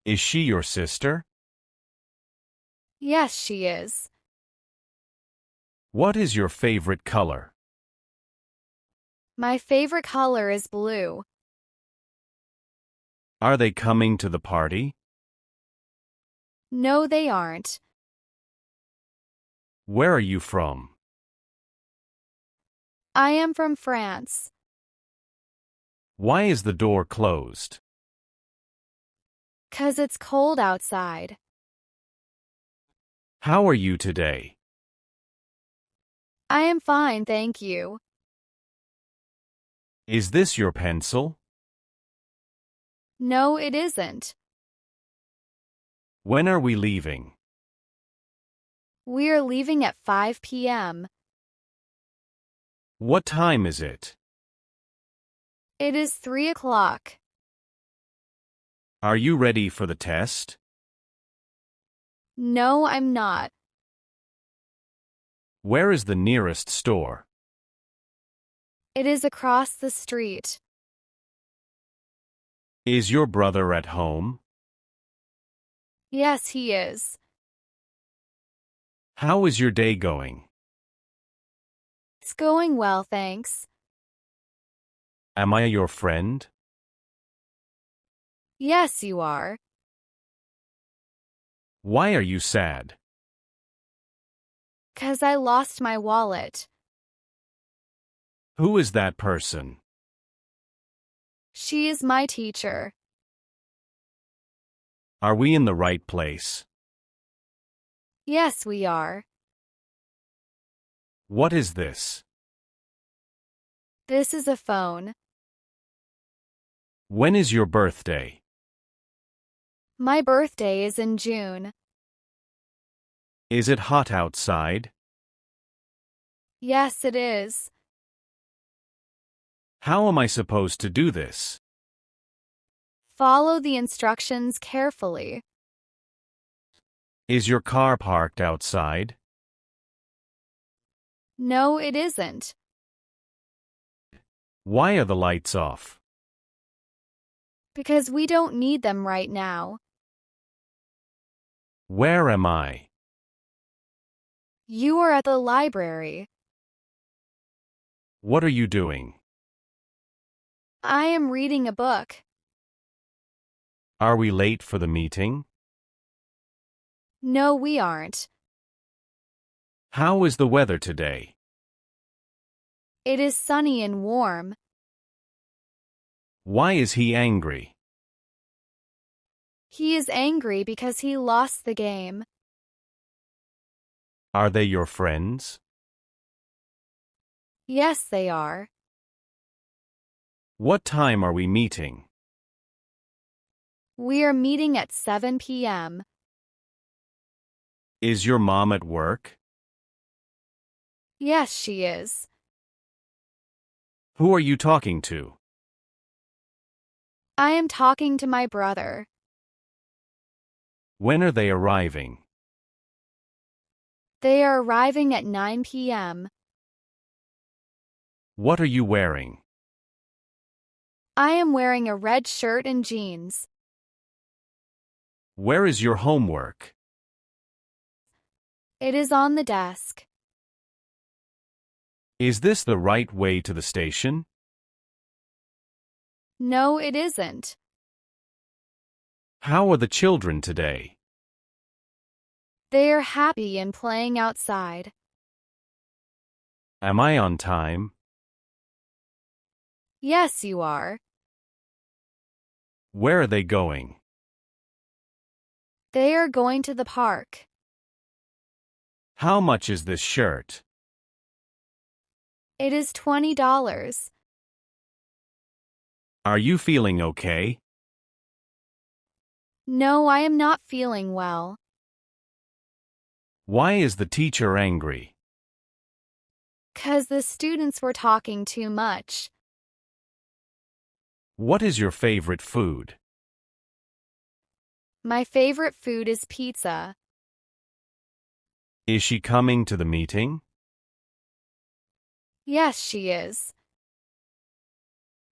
Is she your sister? Yes, she is. What is your favorite color? My favorite color is blue. Are they coming to the party? No, they aren't. Where are you from? I am from France. Why is the door closed? 'Cause it's cold outside. How are you today? I am fine, thank you. Is this your pencil? No, it isn't. When are we leaving? We're leaving at 5 p.m. What time is it? It is 3 o'clock. Are you ready for the test? No, I'm not. Where is the nearest store? It is across the street. Is your brother at home? Yes, he is. How is your day going? It's going well, thanks. Am I your friend? Yes, you are. Why are you sad? 'Cause I lost my wallet. Who is that person? She is my teacher. Are we in the right place? Yes, we are. What is this? This is a phone. When is your birthday? My birthday is in June. Is it hot outside? Yes, it is. How am I supposed to do this? Follow the instructions carefully. Is your car parked outside? No, it isn't. Why are the lights off? Because we don't need them right now. Where am I? You are at the library. What are you doing? I am reading a book. Are we late for the meeting? No, we aren't. How is the weather today? It is sunny and warm. Why is he angry? He is angry because he lost the game. Are they your friends? Yes, they are. What time are we meeting? We are meeting at 7 p.m. Is your mom at work? Yes, she is. Who are you talking to? I am talking to my brother. When are they arriving? They are arriving at 9 p.m. What are you wearing? I am wearing a red shirt and jeans. Where is your homework? It is on the desk. Is this the right way to the station? No, it isn't. How are the children today? They are happy and playing outside. Am I on time? Yes, you are. Where are they going? They are going to the park. How much is this shirt? It is $20. Are you feeling okay? No, I am not feeling well. Why is the teacher angry? 'Cause the students were talking too much. What is your favorite food? My favorite food is pizza. Is she coming to the meeting? Yes, she is.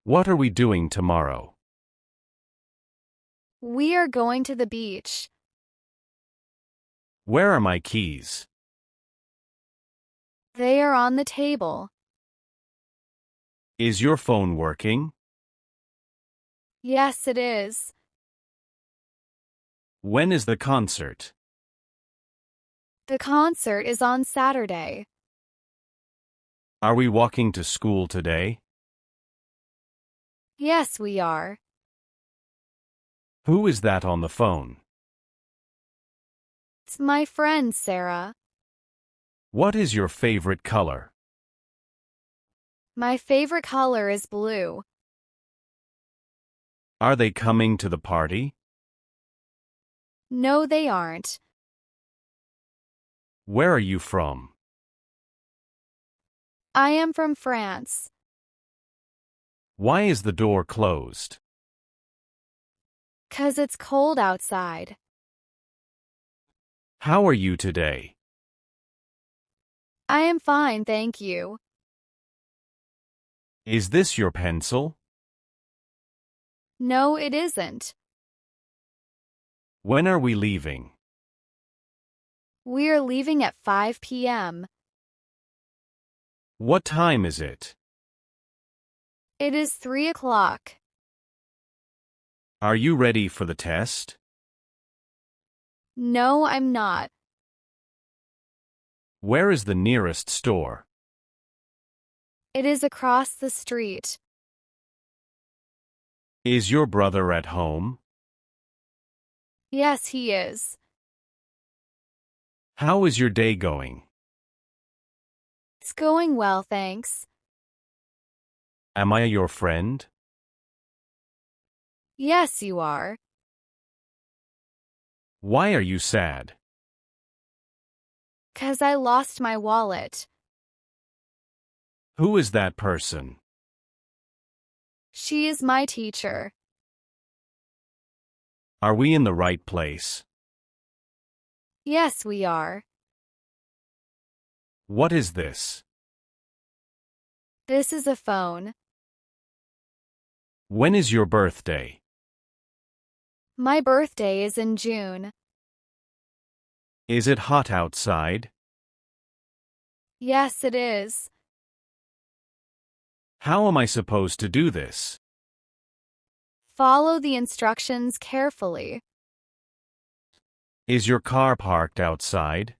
What are we doing tomorrow? We are going to the beach. Where are my keys? They are on the table. Is your phone working? Yes, it is. When is the concert? The concert is on Saturday. Are we walking to school today? Yes, we are. Who is that on the phone? It's my friend, Sarah. What is your favorite color? My favorite color is blue. Are they coming to the party? No, they aren't. Where are you from? I am from France. Why is the door closed? 'Cause it's cold outside. How are you today? I am fine, thank you. Is this your pencil? No, it isn't. When are we leaving? We're leaving at 5 p.m. What time is it? It is 3 o'clock. Are you ready for the test? No, I'm not. Where is the nearest store? It is across the street. Is your brother at home? Yes, he is. How is your day going? It's going well, thanks. Am I your friend? Yes, you are. Why are you sad? 'Cause I lost my wallet. Who is that person? She is my teacher. Are we in the right place? Yes, we are. What is this? This is a phone. When is your birthday? My birthday is in June. Is it hot outside? Yes, it is. How am I supposed to do this? Follow the instructions carefully. Is your car parked outside?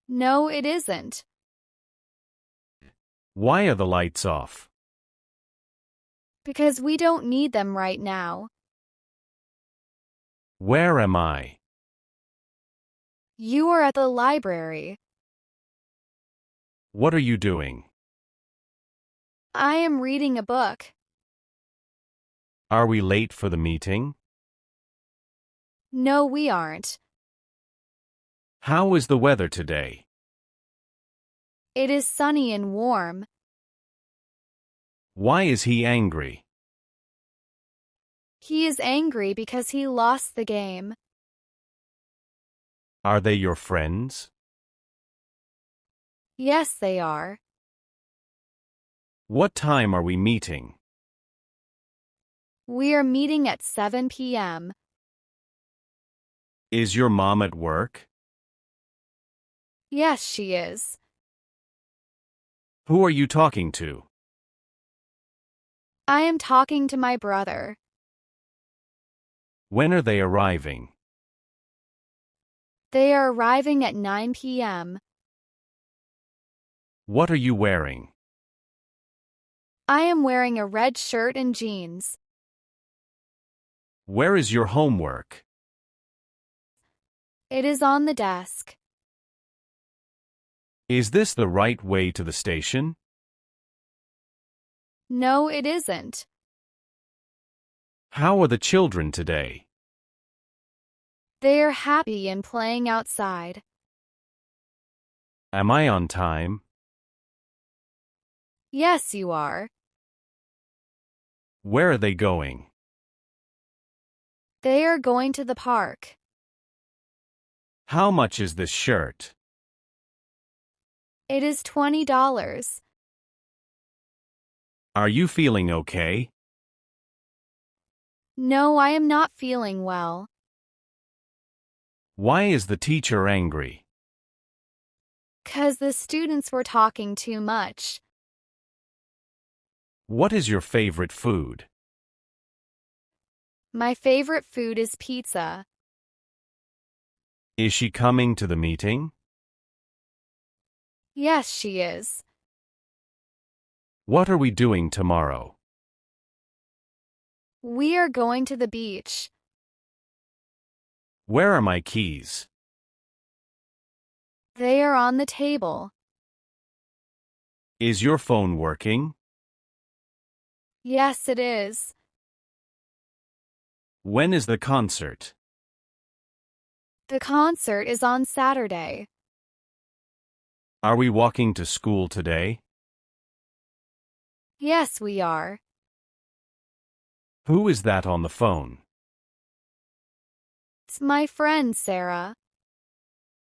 No, it isn't. Why are the lights off? Because we don't need them right now. Where am I? You are at the library. What are you doing? I am reading a book. Are we late for the meeting? No, we aren't. How is the weather today? It is sunny and warm. Why is he angry? He is angry because he lost the game. Are they your friends? Yes, they are. What time are we meeting? We are meeting at 7 p.m. Is your mom at work? Yes, she is. Who are you talking to? I am talking to my brother. When are they arriving? They are arriving at 9 p.m. What are you wearing? I am wearing a red shirt and jeans. Where is your homework? It is on the desk. Is this the right way to the station? No, it isn't. How are the children today? They are happy and playing outside. Am I on time? Yes, you are. Where are they going? They are going to the park. How much is this shirt? It is $20. Are you feeling okay? No, I am not feeling well. Why is the teacher angry? 'Cause the students were talking too much. What is your favorite food? My favorite food is pizza. Is she coming to the meeting? Yes, she is. What are we doing tomorrow? We are going to the beach. Where are my keys? They are on the table. Is your phone working? Yes, it is. When is the concert? The concert is on Saturday. Are we walking to school today? Yes, we are. Who is that on the phone? It's my friend, Sarah.